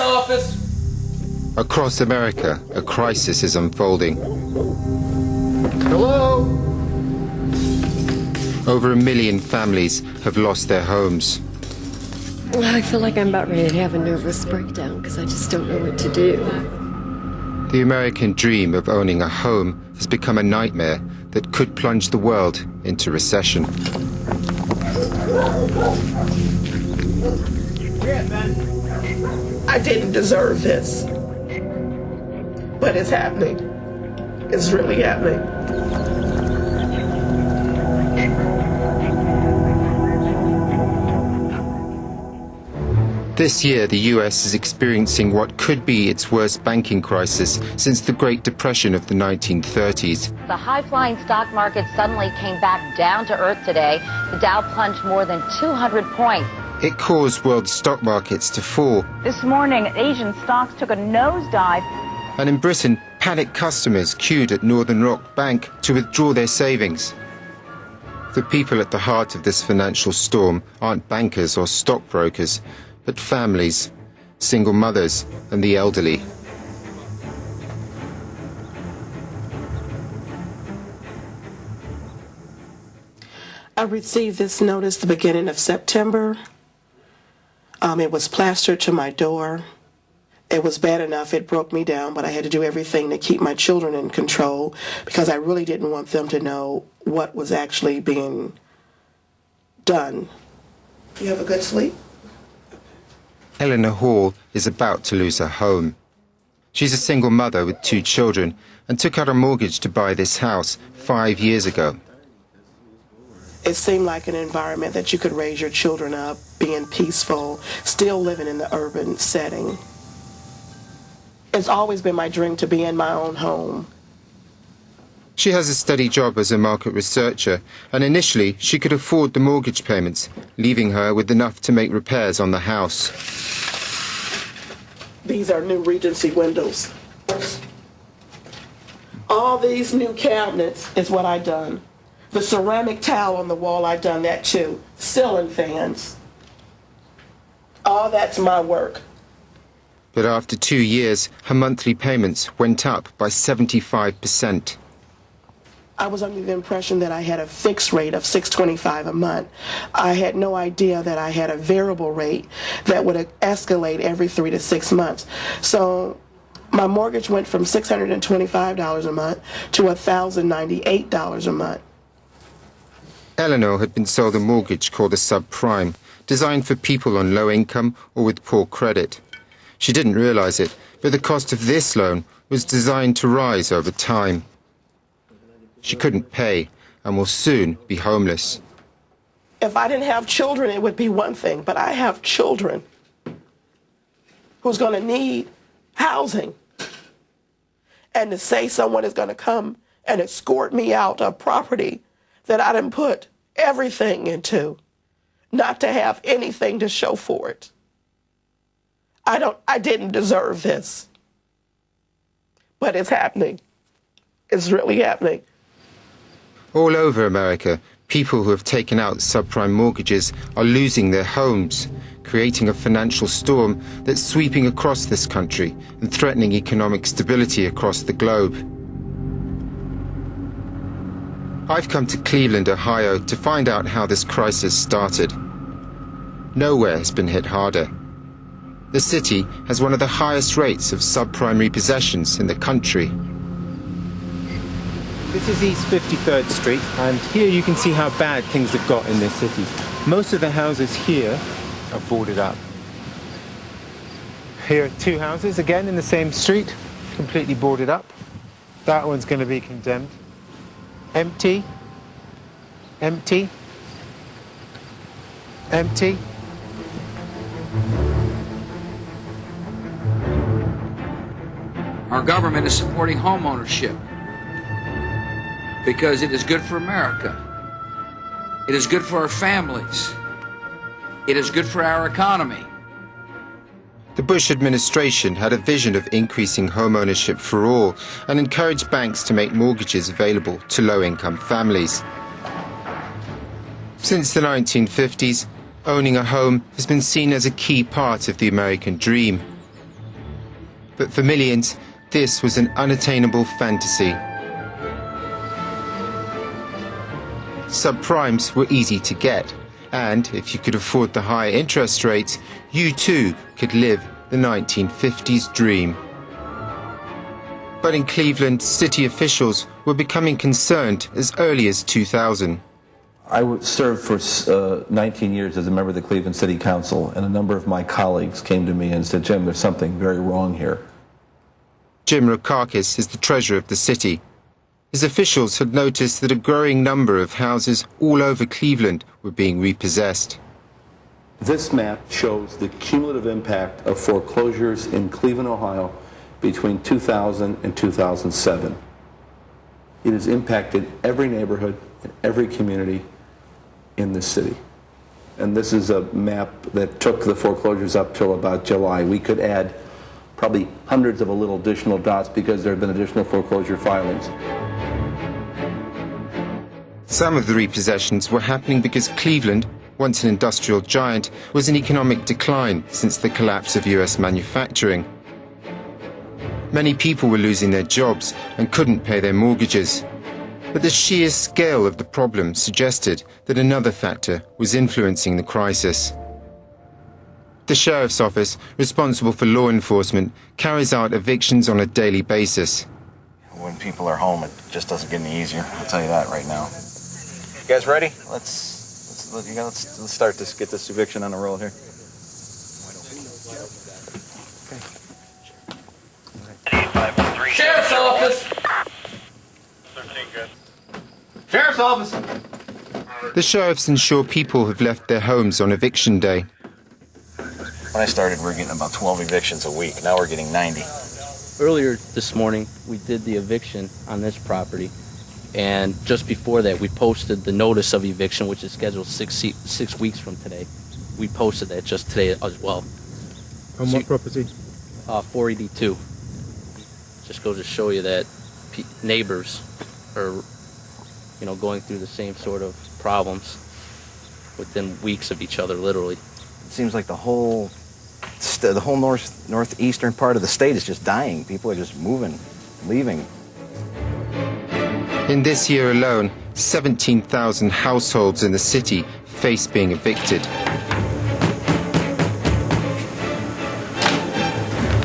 sheriff's office. Across America, a crisis is unfolding. Hello? Over 1 million families have lost their homes. I feel like I'm about ready to have a nervous breakdown because I just don't know what to do. The American dream of owning a home has become a nightmare that could plunge the world into recession. I didn't deserve this, but it's happening. It's really happening. This year, the US is experiencing what could be its worst banking crisis since the Great Depression of the 1930s. The high-flying stock market suddenly came back down to earth today. The Dow plunged more than 200 points. It caused world stock markets to fall. This morning, Asian stocks took a nosedive. And in Britain, panicked customers queued at Northern Rock Bank to withdraw their savings. The people at the heart of this financial storm aren't bankers or stockbrokers, but families, single mothers, and the elderly. I received this notice the beginning of September. It was plastered to my door. It was bad enough, it broke me down, but I had to do everything to keep my children in control because I really didn't want them to know what was actually being done. You have a good sleep? Eleanor Hall is about to lose her home. She's a single mother with 2 children and took out a mortgage to buy this house 5 years ago. It seemed like an environment that you could raise your children up, being peaceful, still living in the urban setting. It's always been my dream to be in my own home. She has a steady job as a market researcher, and initially she could afford the mortgage payments, leaving her with enough to make repairs on the house. These are new Regency windows. All these new cabinets is what I done. The ceramic tile on the wall, I done that too. Ceiling fans. All that's my work. But after 2 years, her monthly payments went up by 75%. I was under the impression that I had a fixed rate of $625 a month. I had no idea that I had a variable rate that would escalate every 3 to 6 months. So my mortgage went from $625 a month to $1,098 a month. Eleanor had been sold a mortgage called a subprime, designed for people on low income or with poor credit. She didn't realize it, but the cost of this loan was designed to rise over time. She couldn't pay and will soon be homeless. If I didn't have children, it would be one thing, but I have children who's going to need housing. And to say someone is going to come and escort me out of property that I didn't put everything into, not to have anything to show for it. I didn't deserve this, but it's happening. It's really happening. All over America, people who have taken out subprime mortgages are losing their homes, creating a financial storm that's sweeping across this country and threatening economic stability across the globe. I've come to Cleveland, Ohio, to find out how this crisis started. Nowhere has been hit harder. The city has one of the highest rates of subprime repossessions in the country. This is East 53rd Street, and here you can see how bad things have got in this city. Most of the houses here are boarded up. Here are 2 houses, again in the same street, completely boarded up. That one's going to be condemned. Empty. Empty. Empty. Our government is supporting home ownership because it is good for America. It is good for our families. It is good for our economy. The Bush administration had a vision of increasing home ownership for all and encouraged banks to make mortgages available to low-income families. Since the 1950s, owning a home has been seen as a key part of the American dream. But for millions, this was an unattainable fantasy. Subprimes were easy to get, and if you could afford the high interest rates, you too could live the 1950s dream. But in Cleveland, city officials were becoming concerned as early as 2000. I served for 19 years as a member of the Cleveland City Council, and a number of my colleagues came to me and said, Jim, there's something very wrong here. Jim Rokakis is the treasurer of the city. His officials had noticed that a growing number of houses all over Cleveland were being repossessed. This map shows the cumulative impact of foreclosures in Cleveland, Ohio between 2000 and 2007. It has impacted every neighborhood and every community in this city. And this is a map that took the foreclosures up till about July. We could add probably hundreds of a little additional dots because there have been additional foreclosure filings. Some of the repossessions were happening because Cleveland, once an industrial giant, was in economic decline since the collapse of US manufacturing. Many people were losing their jobs and couldn't pay their mortgages. But the sheer scale of the problem suggested that another factor was influencing the crisis. The sheriff's office, responsible for law enforcement, carries out evictions on a daily basis. When people are home, it just doesn't get any easier. I'll tell you that right now. You guys ready? Let's start this. Get this eviction on the road here. Sheriff's office! Sheriff's office! The sheriffs ensure people have left their homes on eviction day. When I started, we were getting about 12 evictions a week. Now we're getting 90. Earlier this morning, we did the eviction on this property, and just before that, we posted the notice of eviction, which is scheduled 6 weeks from today. We posted that just today as well. On what property? 482. Just goes to show you that neighbors are, going through the same sort of problems within weeks of each other, literally. It seems like the whole northeastern part of the state is just dying. People are just moving, leaving. In this year alone, 17,000 households in the city face being evicted.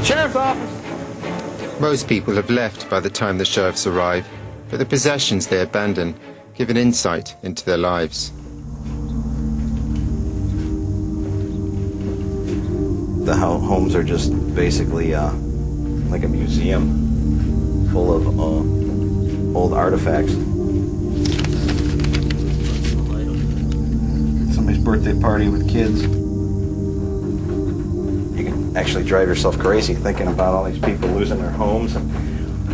Sheriff's office! Most people have left by the time the sheriffs arrive, but the possessions they abandon give an insight into their lives. The homes are just basically like a museum full of old artifacts. Somebody's birthday party with kids. You can actually drive yourself crazy thinking about all these people losing their homes and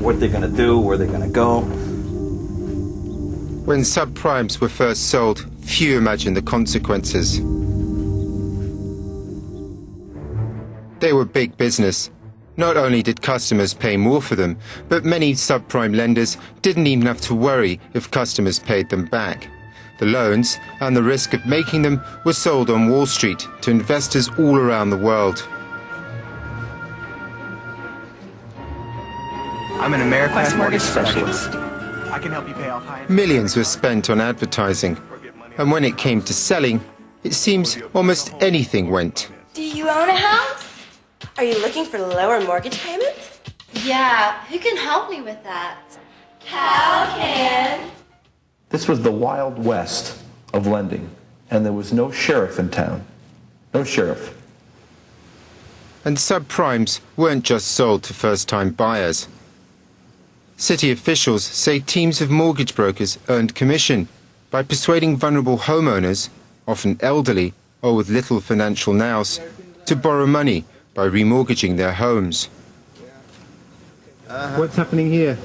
what they're going to do, where they're going to go. When subprimes were first sold, few imagined the consequences. They were big business. Not only did customers pay more for them, but many subprime lenders didn't even have to worry if customers paid them back. The loans and the risk of making them were sold on Wall Street to investors all around the world. I'm an American mortgage specialist. I can help you pay off high. Millions were spent on advertising, and when it came to selling, it seems almost anything went. Do you own a house? Are you looking for lower mortgage payments? Yeah, who can help me with that? Cal can. This was the Wild West of lending, and there was no sheriff in town. No sheriff. And subprimes weren't just sold to first-time buyers. City officials say teams of mortgage brokers earned commission by persuading vulnerable homeowners, often elderly or with little financial nous, to borrow money by remortgaging their homes. What's happening here?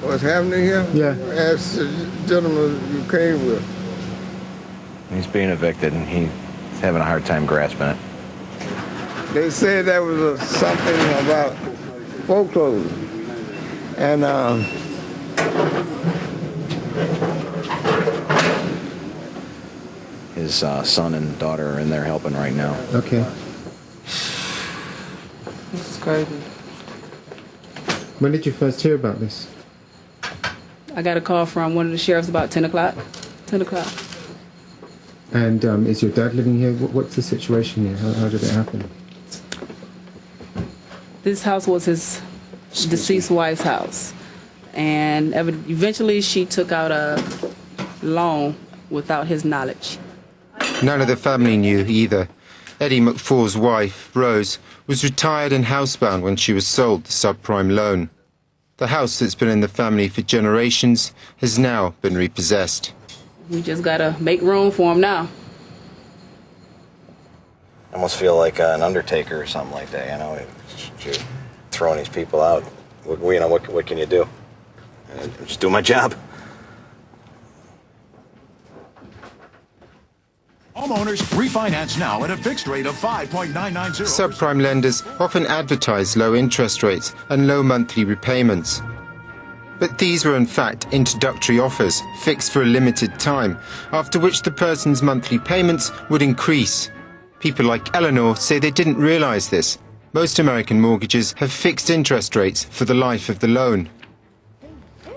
What's happening here? Yeah. Ask the gentleman you came with. He's being evicted and he's having a hard time grasping it. They said there was something about foreclosure. And His son and daughter are in there helping right now. Okay. This is crazy. When did you first hear about this? I got a call from one of the sheriffs about 10 o'clock. 10 o'clock. And is your dad living here? What's the situation here? How did it happen? This house was his deceased wife's house. And eventually she took out a loan without his knowledge. None of the family knew either. Eddie McFall's wife, Rose, was retired and housebound when she was sold the subprime loan. The house that's been in the family for generations has now been repossessed. We just gotta make room for him now. I almost feel like an undertaker or something like that, you know, you're throwing these people out. What can you do? Just do my job. Homeowners refinance now at a fixed rate of 5.990. Subprime lenders often advertise low interest rates and low monthly repayments. But these were in fact introductory offers, fixed for a limited time, after which the person's monthly payments would increase. People like Eleanor say they didn't realize this. Most American mortgages have fixed interest rates for the life of the loan.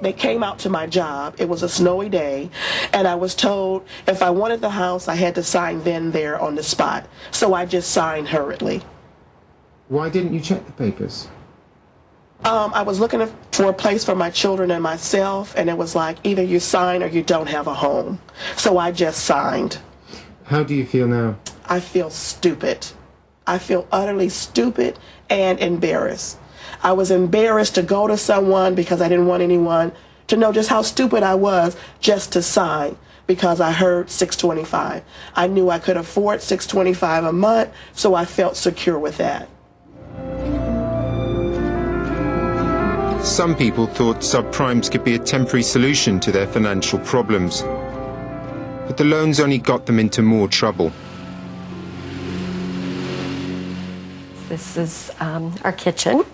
They came out to my job. It was a snowy day, and I was told if I wanted the house, I had to sign then there on the spot. So I just signed hurriedly. Why didn't you check the papers? I was looking for a place for my children and myself, and it was like either you sign or you don't have a home. So I just signed. How do you feel now? I feel stupid. I feel utterly stupid and embarrassed. I was embarrassed to go to someone because I didn't want anyone to know just how stupid I was just to sign because I heard $625. I knew I could afford $625 a month, so I felt secure with that. Some people thought subprimes could be a temporary solution to their financial problems. But the loans only got them into more trouble. This is our kitchen.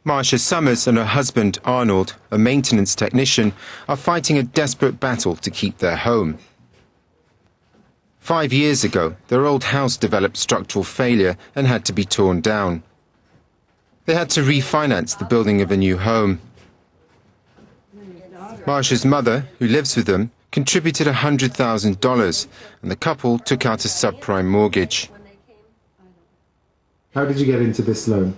Marcia Summers and her husband, Arnold, a maintenance technician, are fighting a desperate battle to keep their home. 5 years ago, their old house developed structural failure and had to be torn down. They had to refinance the building of a new home. Marcia's mother, who lives with them, contributed $100,000, and the couple took out a subprime mortgage. How did you get into this loan?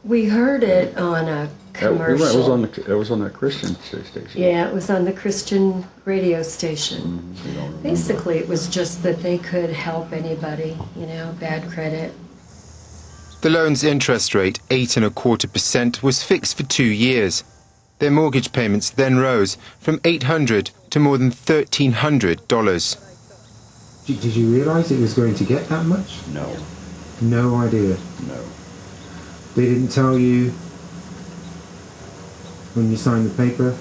We heard it on a commercial. It was on the Christian station. Yeah, it was on the Christian radio station. Basically, it was just that they could help anybody, you know, bad credit. The loan's interest rate, 8.25%, was fixed for 2 years. Their mortgage payments then rose from $800 to more than $1,300. Did you realize it was going to get that much? No. No idea? No. They didn't tell you when you signed the paper?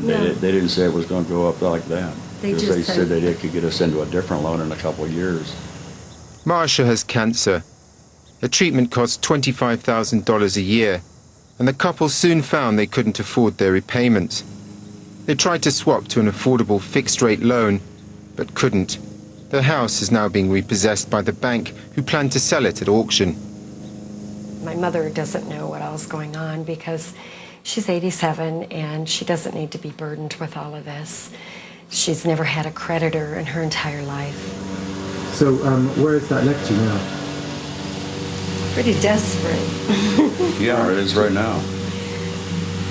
No. They didn't say it was going to go up like that. They just They said said that it could get us into a different loan in a couple of years. Marcia has cancer. Her treatment cost $25,000 a year, and the couple soon found they couldn't afford their repayments. They tried to swap to an affordable fixed-rate loan, but couldn't. Their house is now being repossessed by the bank, who plan to sell it at auction. My mother doesn't know what all's going on because she's 87 and she doesn't need to be burdened with all of this. She's never had a creditor in her entire life. So where has that left you now? Pretty desperate. Yeah, it is right now.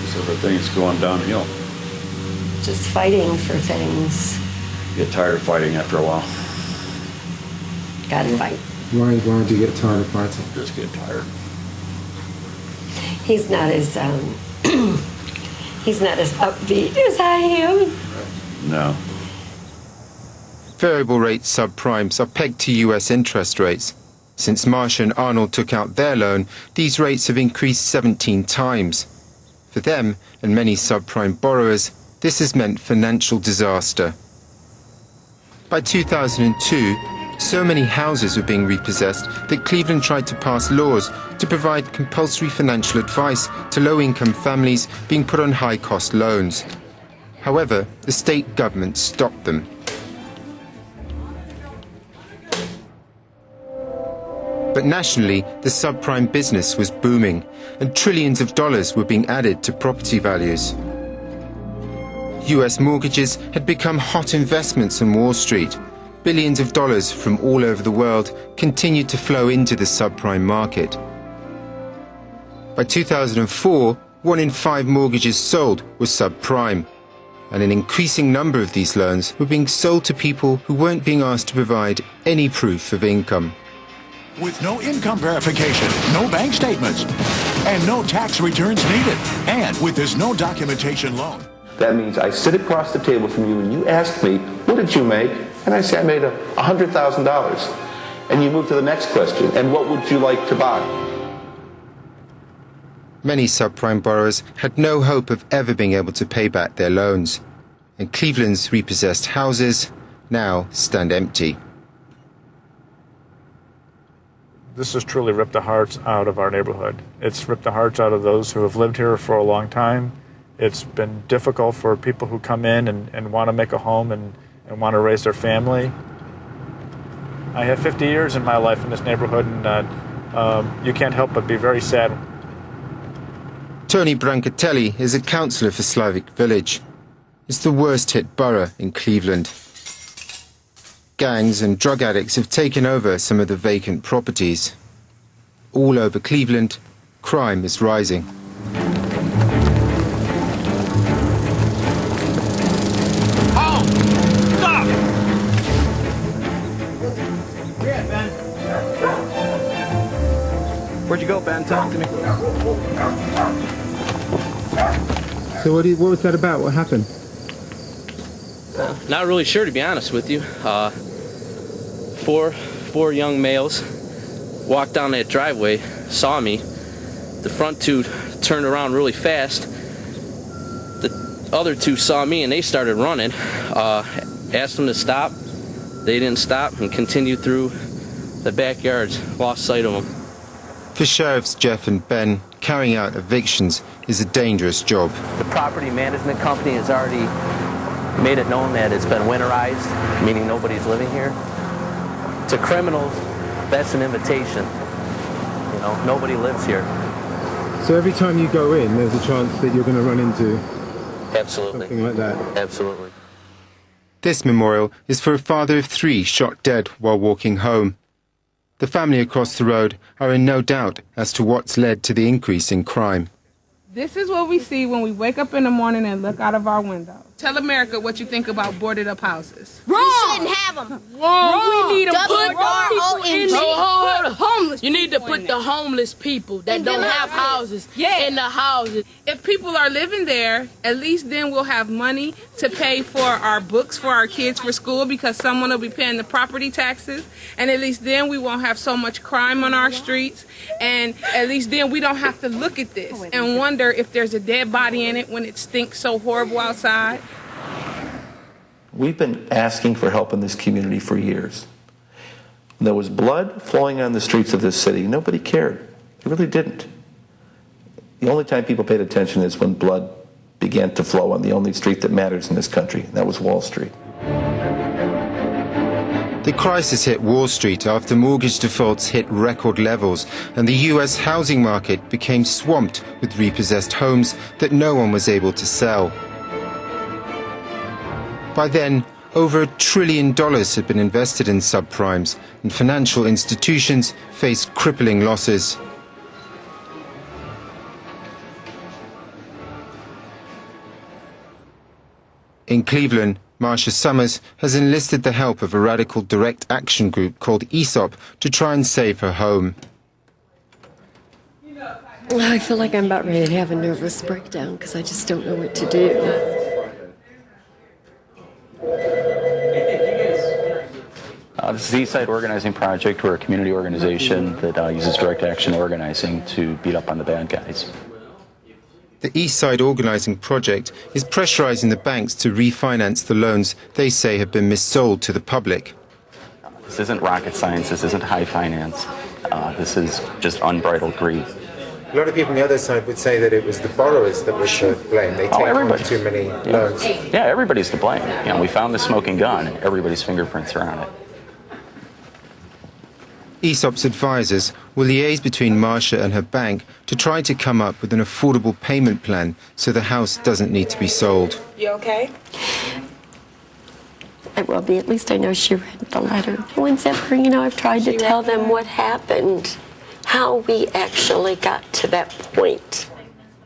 So everything's going downhill. Just fighting for things. Get tired of fighting after a while. Gotta fight. Why do you get tired of fighting? Just get tired. He's not as he's not as upbeat as I am. No. Variable rate subprimes are pegged to US interest rates. Since Marcia and Arnold took out their loan, these rates have increased 17 times. For them, and many subprime borrowers, this has meant financial disaster. By 2002, so many houses were being repossessed that Cleveland tried to pass laws to provide compulsory financial advice to low-income families being put on high-cost loans. However, the state government stopped them. But nationally, the subprime business was booming, and trillions of dollars were being added to property values. US mortgages had become hot investments on Wall Street. Billions of dollars from all over the world continued to flow into the subprime market. By 2004, 1 in 5 mortgages sold was subprime, and an increasing number of these loans were being sold to people who weren't being asked to provide any proof of income. With no income verification, no bank statements, and no tax returns needed. And with this no documentation loan. That means I sit across the table from you and you ask me, what did you make? And I say, I made $100,000. And you move to the next question, and what would you like to buy? Many subprime borrowers had no hope of ever being able to pay back their loans. And Cleveland's repossessed houses now stand empty. This has truly ripped the hearts out of our neighborhood. It's ripped the hearts out of those who have lived here for a long time. It's been difficult for people who come in and want to make a home and want to raise their family. I have 50 years in my life in this neighborhood, and you can't help but be very sad. Tony Brancatelli is a councillor for Slavic Village. It's the worst hit borough in Cleveland. Gangs and drug addicts have taken over some of the vacant properties. All over Cleveland, crime is rising. Oh! Stop! Yeah, Ben. Where'd you go, Ben? Talk to me. So what was that about? What happened? Not really sure, to be honest with you. Four young males walked down that driveway, saw me. The front two turned around really fast. The other two saw me and they started running. Asked them to stop. They didn't stop and continued through the backyards. Lost sight of them. For sheriffs Jeff and Ben, carrying out evictions is a dangerous job. The property management company has already made it known that it's been winterized, meaning nobody's living here. To criminals, that's an invitation. You know, nobody lives here. So every time you go in, there's a chance that you're going to run into Absolutely. something like that? Absolutely. This memorial is for a father of 3 shot dead while walking home. The family across the road are in no doubt as to what's led to the increase in crime. This is what we see when we wake up in the morning and look out of our window. Tell America what you think about boarded up houses. Wrong. We shouldn't have them. Wrong. We need to put homeless. You need to put the homeless people that don't have houses in the houses. If people are living there, at least then we'll have money to pay for our books for our kids for school because someone will be paying the property taxes. And at least then we won't have so much crime on our streets. And at least then we don't have to look at this and wonder if there's a dead body in it when it stinks so horrible outside. We've been asking for help in this community for years. When there was blood flowing on the streets of this city, nobody cared. They really didn't. The only time people paid attention is when blood began to flow on the only street that matters in this country, and that was Wall Street. The crisis hit Wall Street after mortgage defaults hit record levels and the US housing market became swamped with repossessed homes that no one was able to sell. By then, over $1 trillion had been invested in subprimes, and financial institutions faced crippling losses. In Cleveland, Marcia Summers has enlisted the help of a radical direct action group called ESOP to try and save her home. I feel like I'm about ready to have a nervous breakdown because I just don't know what to do. This is the Eastside Organizing Project. We're a community organization that uses direct action organizing to beat up on the bad guys. The Eastside Organizing Project is pressurizing the banks to refinance the loans they say have been missold to the public. This isn't rocket science. This isn't high finance. This is just unbridled greed. A lot of people on the other side would say that it was the borrowers that were to blame. They take on too many loans. Yeah, everybody's to blame. You know, we found the smoking gun. Everybody's fingerprints are on it. Aesop's advisors will liaise between Marcia and her bank to try to come up with an affordable payment plan so the house doesn't need to be sold. You okay? I will be. At least I know she read the letter. No one's ever, I've tried to tell them what happened, how we actually got to that point.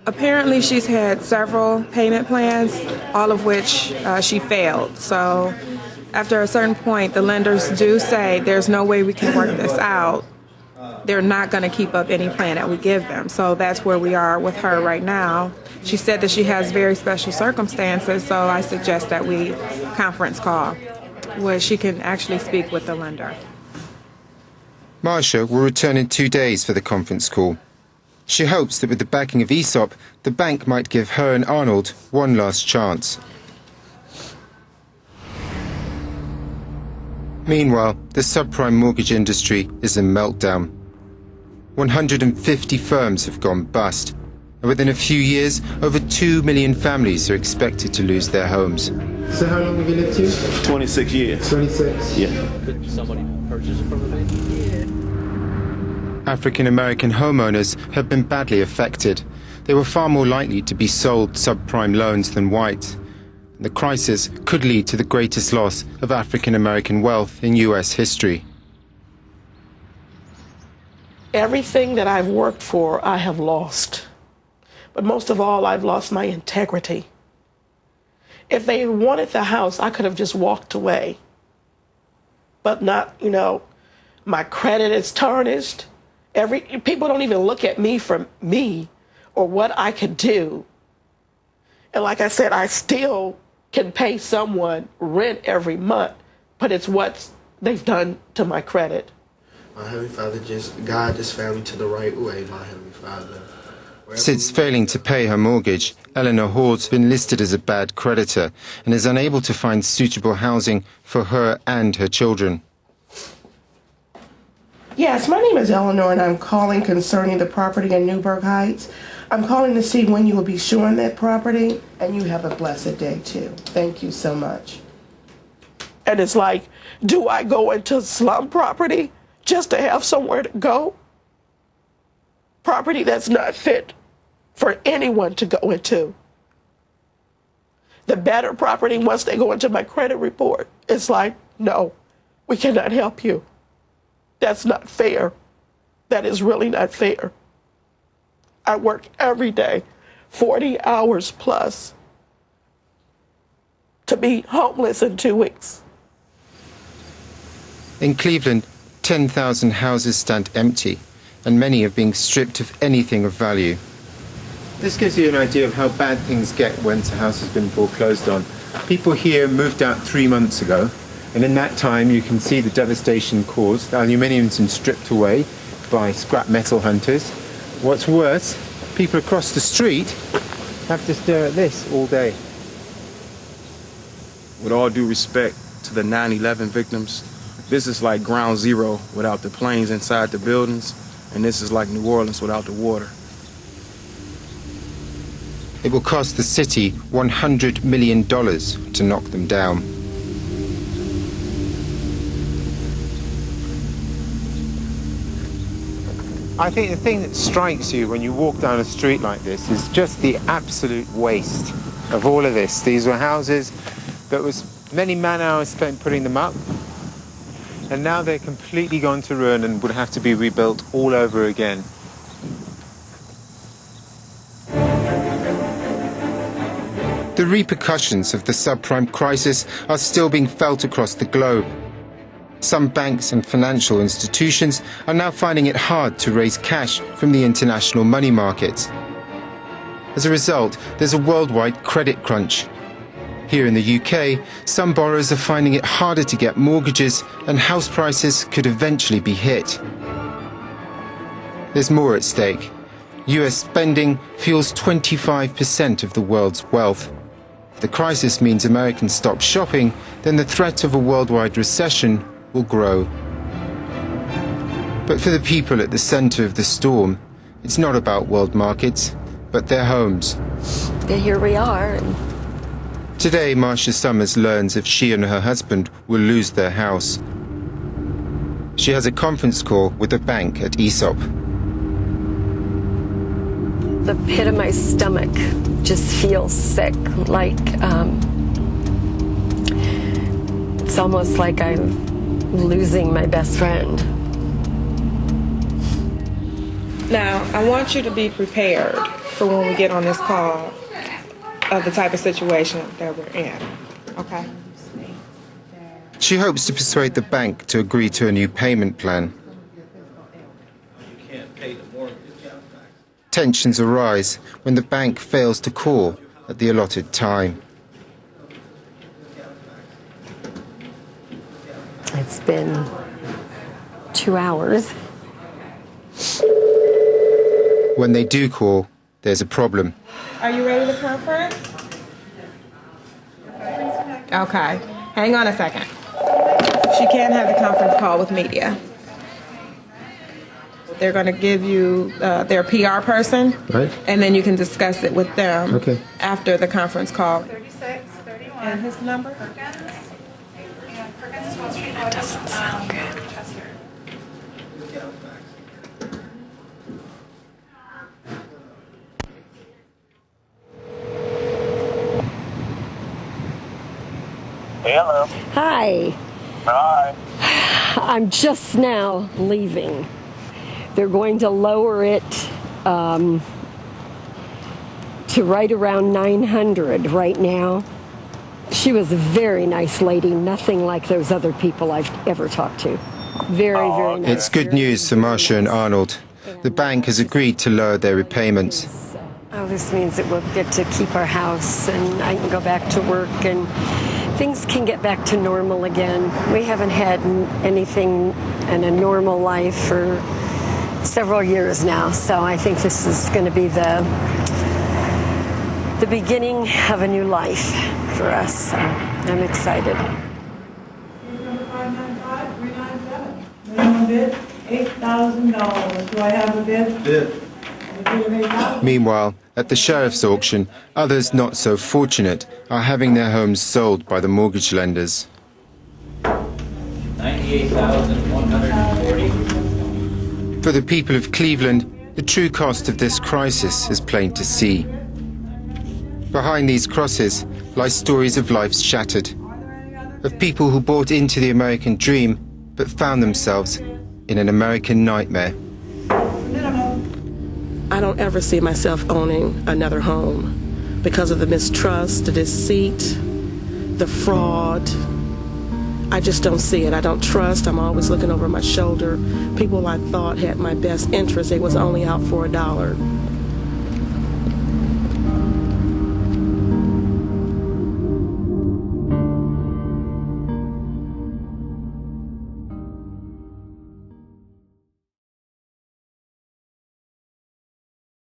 Apparently she's had several payment plans, all of which she failed. So after a certain point, the lenders do say there's no way we can work this out. They're not going to keep up any plan that we give them. So that's where we are with her right now. She said that she has very special circumstances, so I suggest that we conference call where she can actually speak with the lender. Marcia will return in 2 days for the conference call. She hopes that with the backing of Aesop, the bank might give her and Arnold one last chance. Meanwhile, the subprime mortgage industry is in meltdown. 150 firms have gone bust, and within a few years, over 2 million families are expected to lose their homes. So how long have you lived here? 26 years. 26? Yeah. Could somebody purchase it from the bank? African-American homeowners have been badly affected. They were far more likely to be sold subprime loans than white. The crisis could lead to the greatest loss of African-American wealth in U.S. history. Everything that I've worked for, I have lost. But most of all, I've lost my integrity. If they wanted the house, I could have just walked away. But not, my credit is tarnished. People don't even look at me for me or what I could do. And like I said, I still can pay someone rent every month, but it's what they've done to my credit. My Heavenly Father, God just found me to the right way, my Heavenly Father. Since failing to pay her mortgage, Eleanor Hord's been listed as a bad creditor and is unable to find suitable housing for her and her children. Yes, my name is Eleanor, and I'm calling concerning the property in Newburgh Heights. I'm calling to see when you will be showing that property, and you have a blessed day, too. Thank you so much. And it's like, do I go into slum property just to have somewhere to go? Property that's not fit for anyone to go into. The better property, once they go into my credit report, it's like, no, we cannot help you. That's not fair. That is really not fair. I work every day, 40 hours plus, to be homeless in 2 weeks. In Cleveland, 10,000 houses stand empty, and many are being stripped of anything of value. This gives you an idea of how bad things get once a house has been foreclosed on. People here moved out 3 months ago, and in that time you can see the devastation caused. Aluminium's been stripped away by scrap metal hunters. What's worse, people across the street have to stare at this all day. With all due respect to the 9/11 victims, this is like ground zero without the planes inside the buildings, and this is like New Orleans without the water. It will cost the city $100 million to knock them down. I think the thing that strikes you when you walk down a street like this is just the absolute waste of all of this. These were houses that was many man-hours spent putting them up, and now they're completely gone to ruin and would have to be rebuilt all over again. The repercussions of the subprime crisis are still being felt across the globe. Some banks and financial institutions are now finding it hard to raise cash from the international money markets. As a result, there's a worldwide credit crunch. Here in the UK, some borrowers are finding it harder to get mortgages, and house prices could eventually be hit. There's more at stake. US spending fuels 25% of the world's wealth. If the crisis means Americans stop shopping, then the threat of a worldwide recession will grow. But for the people at the center of the storm, it's not about world markets, but their homes. Here we are. Today, Marcia Summers learns if she and her husband will lose their house. She has a conference call with the bank at ESOP. The pit of my stomach just feels sick, like it's almost like I'm losing my best friend. Now, I want you to be prepared for when we get on this call of the type of situation that we're in, okay? She hopes to persuade the bank to agree to a new payment plan. Tensions arise when the bank fails to call at the allotted time. It's been 2 hours. When they do call, there's a problem. Are you ready to conference? Okay, hang on a second. She can't have the conference call with media. They're going to give you their PR person, right? And then you can discuss it with them after the conference call. 36, 31. And his number? That doesn't sound good. Hello. Hi. Hi. I'm just now leaving. They're going to lower it to right around 900 right now. She was a very nice lady, nothing like those other people I've ever talked to. Very nice. It's good news for Marcia and Arnold. The bank has agreed to lower their repayments. Oh, this means that we'll get to keep our house and I can go back to work and things can get back to normal again. We haven't had anything in a normal life for several years now, so I think this is going to be the beginning of a new life for us. So I'm excited. Minimum bid, $8,000. Do I have a bid? Bid. Meanwhile, at the sheriff's auction, others not so fortunate are having their homes sold by the mortgage lenders. $98,140. For the people of Cleveland, the true cost of this crisis is plain to see. Behind these crosses lie stories of lives shattered, of people who bought into the American dream but found themselves in an American nightmare. I don't ever see myself owning another home because of the mistrust, the deceit, the fraud. I just don't see it. I don't trust. I'm always looking over my shoulder. People I thought had my best interest, they was only out for $1.